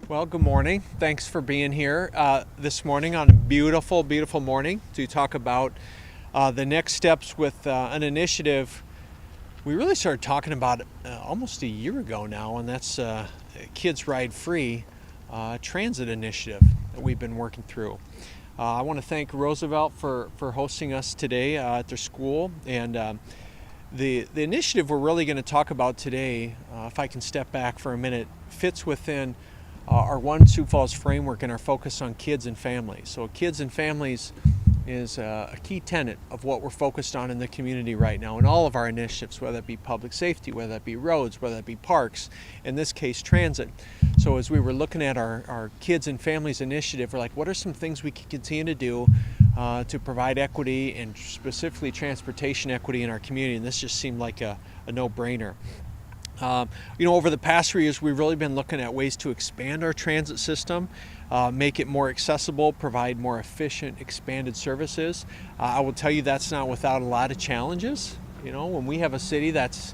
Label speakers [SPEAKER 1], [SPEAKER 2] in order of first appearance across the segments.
[SPEAKER 1] Well, good morning. Thanks for being here this morning on a beautiful, beautiful morning to talk about the next steps with an initiative we really started talking about almost a year ago now, and that's Kids Ride Free transit initiative that we've been working through. I want to thank Roosevelt for hosting us today at their school, and the initiative we're really going to talk about today, if I can step back for a minute, fits within our One Sioux Falls framework and our focus on kids and families. So kids and families is a key tenet of what we're focused on in the community right now in all of our initiatives, whether it be public safety, whether it be roads, whether it be parks, in this case transit. So as we were looking at our kids and families initiative, we're like, what are some things we can continue to do to provide equity and specifically transportation equity in our community? And this just seemed like a no-brainer. Over the past 3 years, we've really been looking at ways to expand our transit system, make it more accessible, provide more efficient, expanded services. I will tell you that's not without a lot of challenges. When we have a city that's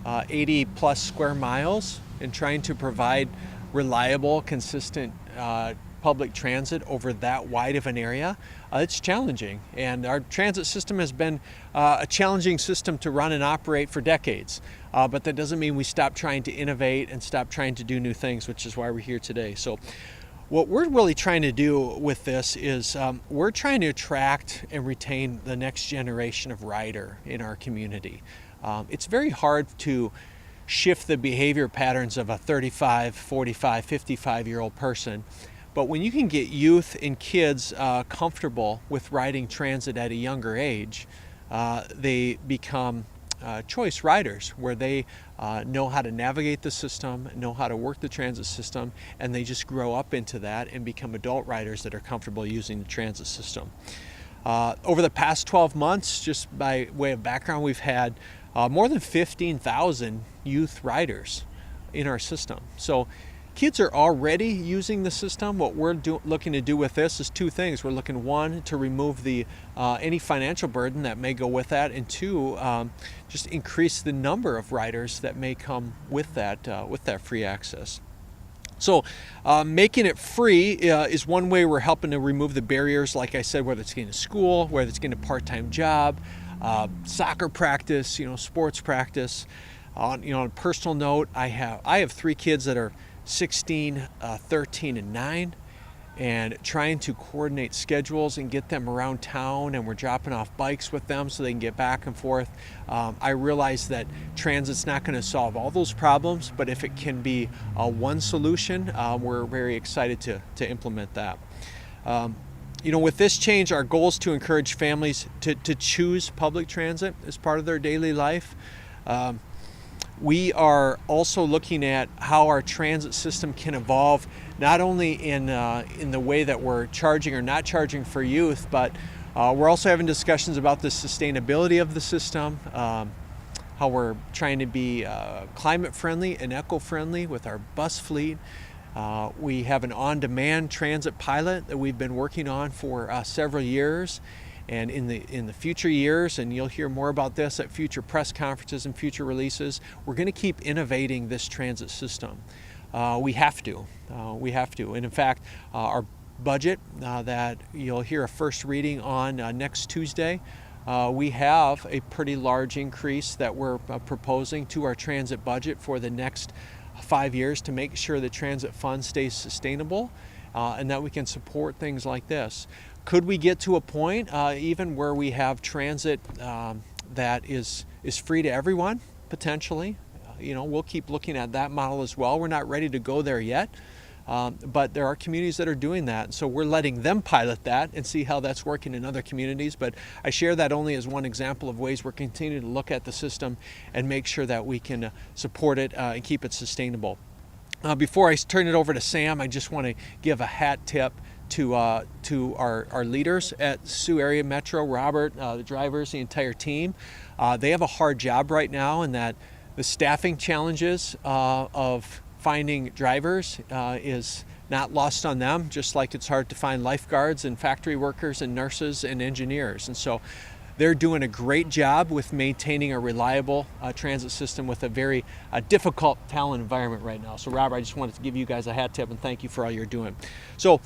[SPEAKER 1] 80 plus square miles and trying to provide reliable, consistent public transit over that wide of an area, it's challenging. And our transit system has been a challenging system to run and operate for decades. But that doesn't mean we stop trying to innovate and stop trying to do new things, which is why we're here today. So what we're really trying to do with this is we're trying to attract and retain the next generation of rider in our community. It's very hard to shift the behavior patterns of a 35, 45, 55-year-old person. But when you can get youth and kids comfortable with riding transit at a younger age, they become choice riders, where they know how to navigate the system, know how to work the transit system, and they just grow up into that and become adult riders that are comfortable using the transit system. Over the past 12 months, just by way of background, we've had more than 15,000 youth riders in our system. So kids are already using the system. What we're looking to do with this is two things. We're looking, one, to remove the any financial burden that may go with that, and two, just increase the number of riders that may come with that free access. So making it free is one way we're helping to remove the barriers, like I said, whether it's getting to school, whether it's getting a part-time job, soccer practice, sports practice. On a personal note, I have 3 kids that are 16, 13, and 9, and trying to coordinate schedules and get them around town, and we're dropping off bikes with them so they can get back and forth. I realize that transit's not going to solve all those problems, but if it can be one solution, we're very excited to implement that. With this change, our goal is to encourage families to choose public transit as part of their daily life. We are also looking at how our transit system can evolve, not only in the way that we're charging or not charging for youth, but we're also having discussions about the sustainability of the system, how we're trying to be climate friendly and eco-friendly with our bus fleet. We have an on-demand transit pilot that we've been working on for several years. And in the future years, and you'll hear more about this at future press conferences and future releases, we're going to keep innovating this transit system. We have to. And in fact, our budget that you'll hear a first reading on next Tuesday, we have a pretty large increase that we're proposing to our transit budget for the next 5 years to make sure the transit fund stays sustainable and that we can support things like this. Could we get to a point even where we have transit that is free to everyone, potentially? We'll keep looking at that model as well. We're not ready to go there yet, but there are communities that are doing that. So we're letting them pilot that and see how that's working in other communities. But I share that only as one example of ways we're continuing to look at the system and make sure that we can support it and keep it sustainable. Before I turn it over to Sam, I just want to give a hat tip to our leaders at Sioux Area Metro, Robert, the drivers, the entire team. They have a hard job right now, in that the staffing challenges of finding drivers is not lost on them, just like it's hard to find lifeguards and factory workers and nurses and engineers. And so They're doing a great job with maintaining a reliable transit system with a very difficult talent environment right now. So Robert, I just wanted to give you guys a hat tip and thank you for all you're doing. So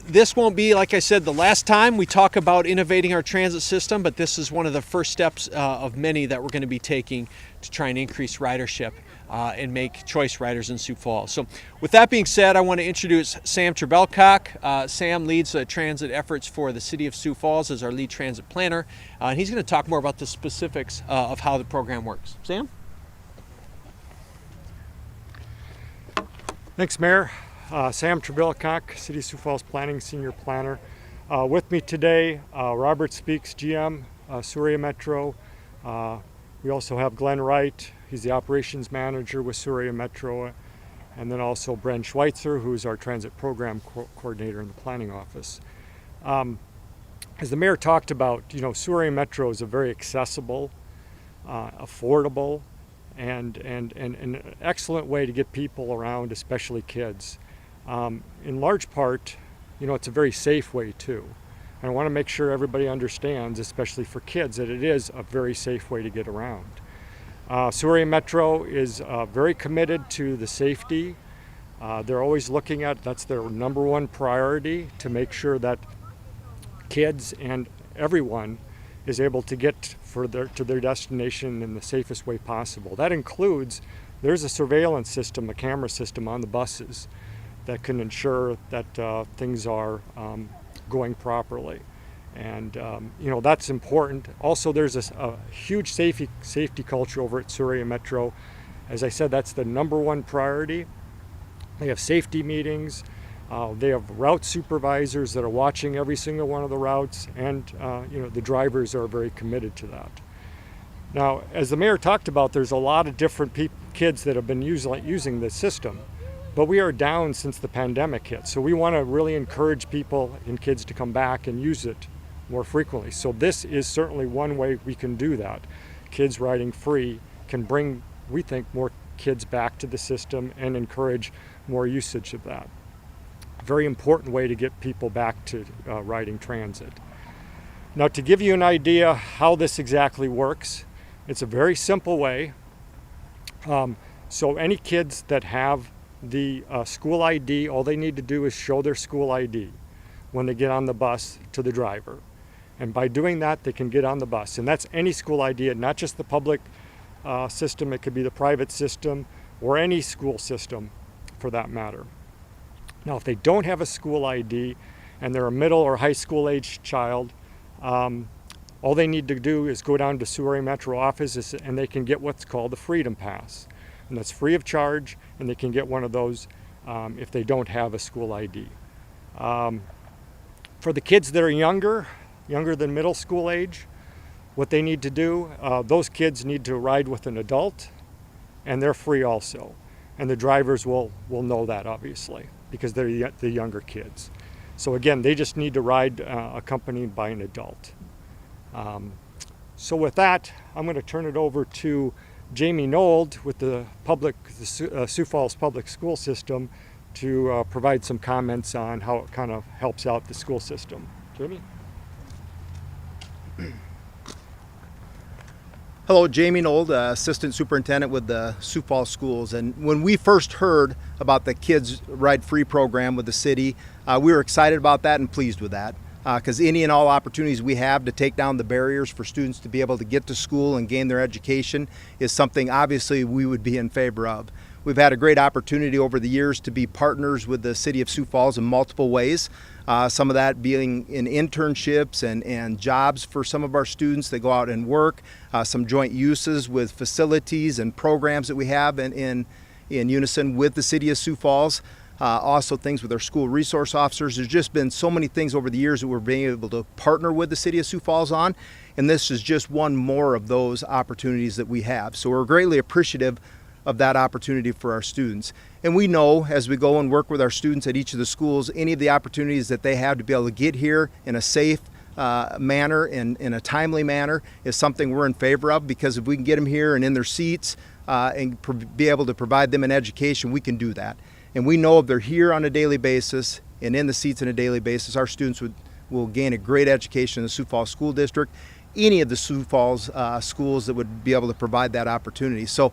[SPEAKER 1] this won't be, like I said, the last time we talk about innovating our transit system, but this is one of the first steps of many that we're going to be taking to try and increase ridership and make choice riders in Sioux Falls. So with that being said, I want to introduce Sam Trebelcock. Sam leads transit efforts for the City of Sioux Falls as our lead transit planner. And he's going to talk more about the specifics of how the program works. Sam?
[SPEAKER 2] Thanks, Mayor. Sam Trebelcock, City of Sioux Falls Planning Senior Planner. With me today, Robert Speaks, GM, Sioux Area Metro. We also have Glenn Wright, he's the Operations Manager with Sioux Area Metro. And then also Bren Schweitzer, who's our Transit Program Coordinator in the Planning Office. As the Mayor talked about, Sioux Area Metro is a very accessible, affordable, and an excellent way to get people around, especially kids. In large part, it's a very safe way too. And I want to make sure everybody understands, especially for kids, that it is a very safe way to get around. Sioux Area Metro is very committed to the safety. They're always looking at, that's their number one priority, to make sure that kids and everyone is able to get to their destination in the safest way possible. That includes, there's a surveillance system, a camera system on the buses that can ensure that things are going properly. And that's important. Also, there's a huge safety culture over at Sioux Area Metro. As I said, that's the number one priority. They have safety meetings. They have route supervisors that are watching every single one of the routes, and the drivers are very committed to that. Now, as the Mayor talked about, there's a lot of different kids that have been using the system, but we are down since the pandemic hit. So we want to really encourage people and kids to come back and use it more frequently. So this is certainly one way we can do that. Kids riding free can bring, we think, more kids back to the system and encourage more usage of that. Very important way to get people back to riding transit. Now, to give you an idea how this exactly works, it's a very simple way. So any kids that have the school ID, all they need to do is show their school ID when they get on the bus to the driver. And by doing that, they can get on the bus. And that's any school ID, not just the public system. It could be the private system or any school system for that matter. Now, if they don't have a school ID and they're a middle or high school age child, all they need to do is go down to Sioux Area Metro office and they can get what's called the Freedom Pass. And that's free of charge, and they can get one of those if they don't have a school ID. For the kids that are younger than middle school age, what they need to do, those kids need to ride with an adult, and they're free also. And the drivers will know that, obviously, because they're the younger kids. So again, they just need to ride accompanied by an adult. So with that, I'm going to turn it over to Jamie Nold with the Sioux Falls Public School System to provide some comments on how it kind of helps out the school system. Jamie?
[SPEAKER 3] Hello, Jamie Nold, Assistant Superintendent with the Sioux Falls Schools. And when we first heard about the Kids Ride Free program with the city, we were excited about that and pleased with that. Because any and all opportunities we have to take down the barriers for students to be able to get to school and gain their education is something obviously we would be in favor of. We've had a great opportunity over the years to be partners with the City of Sioux Falls in multiple ways. Some of that being in internships and jobs for some of our students that go out and work, some joint uses with facilities and programs that we have in unison with the City of Sioux Falls. Also things with our school resource officers. There's just been so many things over the years that we're being able to partner with the City of Sioux Falls on, and this is just one more of those opportunities that we have. So we're greatly appreciative of that opportunity for our students. And we know as we go and work with our students at each of the schools, any of the opportunities that they have to be able to get here in a safe manner and in a timely manner is something we're in favor of, because if we can get them here and in their seats and be able to provide them an education, we can do that. And we know if they're here on a daily basis and in the seats on a daily basis, our students will gain a great education in the Sioux Falls School District any of the Sioux Falls schools that would be able to provide that opportunity. So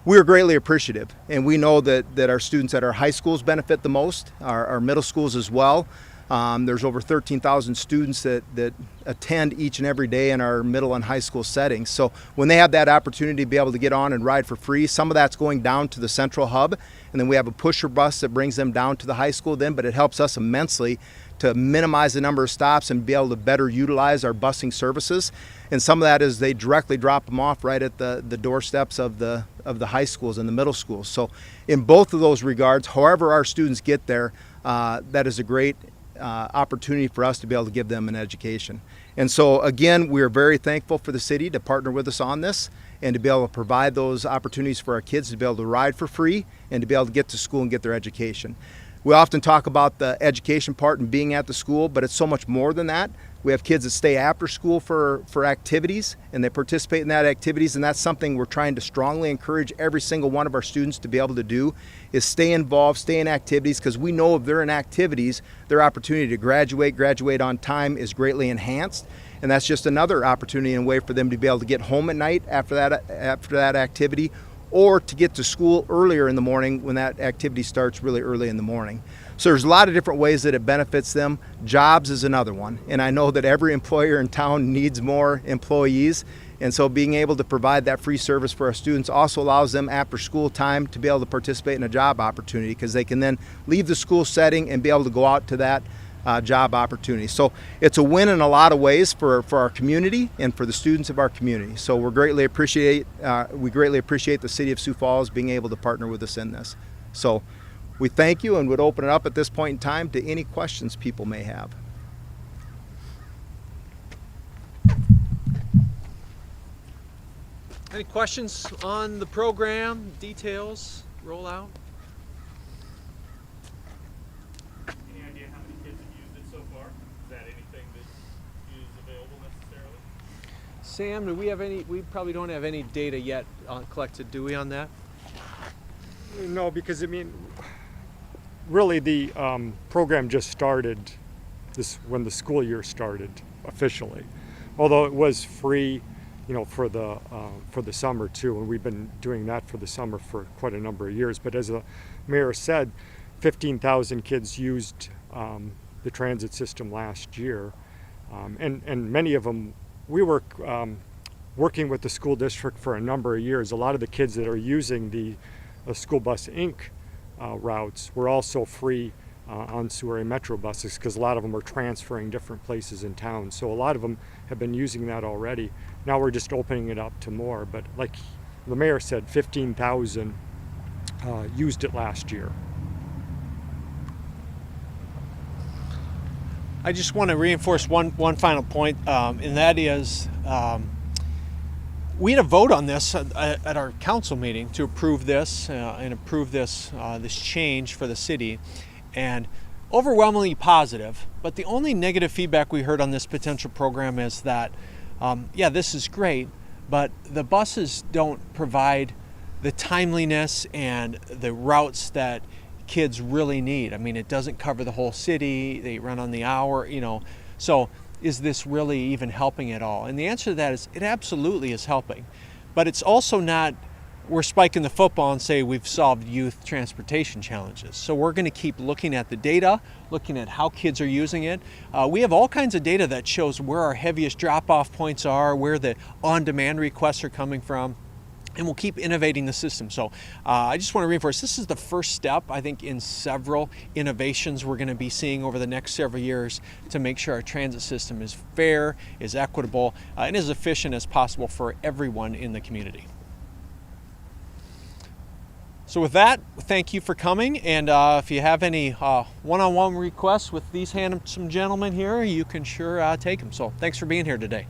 [SPEAKER 3] we're greatly appreciative, and we know that our students at our high schools benefit the most, our middle schools as well. There's over 13,000 students that attend each and every day in our middle and high school settings. So when they have that opportunity to be able to get on and ride for free, some of that's going down to the central hub, and then we have a pusher bus that brings them down to the high school then, but it helps us immensely to minimize the number of stops and be able to better utilize our busing services. And some of that is they directly drop them off right at the doorsteps of the high schools and the middle schools. So in both of those regards, however our students get there, that is a great opportunity for us to be able to give them an education. And so again, we are very thankful for the city to partner with us on this and to be able to provide those opportunities for our kids to be able to ride for free and to be able to get to school and get their education. We often talk about the education part and being at the school, but it's so much more than that. We have kids that stay after school for activities, and they participate in that activities, and that's something we're trying to strongly encourage every single one of our students to be able to do, is stay involved, stay in activities, because we know if they're in activities, their opportunity to graduate on time is greatly enhanced. And that's just another opportunity and way for them to be able to get home at night after that activity, or to get to school earlier in the morning when that activity starts really early in the morning. So there's a lot of different ways that it benefits them. Jobs is another one, and I know that every employer in town needs more employees, and so being able to provide that free service for our students also allows them after school time to be able to participate in a job opportunity, because they can then leave the school setting and be able to go out to that job opportunity. So it's a win in a lot of ways for our community and for the students of our community. So we greatly appreciate the City of Sioux Falls being able to partner with us in this. So we thank you and would open it up at this point in time to any questions people may have.
[SPEAKER 1] Any questions on the program, details, rollout? Sam, do we have any? We probably don't have any data yet collected, do we, on that?
[SPEAKER 2] No, because I mean, really the program just started when the school year started officially. Although it was free, for the summer too, and we've been doing that for the summer for quite a number of years. But as the mayor said, 15,000 kids used the transit system last year, and many of them. We were working with the school district for a number of years. A lot of the kids that are using the School Bus Inc. Routes were also free on Sioux area Metro buses, because a lot of them are transferring different places in town. So a lot of them have been using that already. Now we're just opening it up to more. But like the mayor said, 15,000 used it last year.
[SPEAKER 1] I just want to reinforce one final point, and that is we had a vote on this at our council meeting to approve this and approve this change for the city, and overwhelmingly positive. But the only negative feedback we heard on this potential program is that, yeah, this is great, but the buses don't provide the timeliness and the routes that kids really need. I mean, it doesn't cover the whole city. They run on the hour, So is this really even helping at all? And the answer to that is it absolutely is helping. But it's also not, we're spiking the football and say we've solved youth transportation challenges. So we're going to keep looking at the data, looking at how kids are using it. We have all kinds of data that shows where our heaviest drop-off points are, where the on-demand requests are coming from. And we'll keep innovating the system. So I just want to reinforce, this is the first step, I think, in several innovations we're going to be seeing over the next several years to make sure our transit system is fair, is equitable, and as efficient as possible for everyone in the community. So with that, thank you for coming. And if you have any one-on-one requests with these handsome gentlemen here, you can sure take them. So thanks for being here today.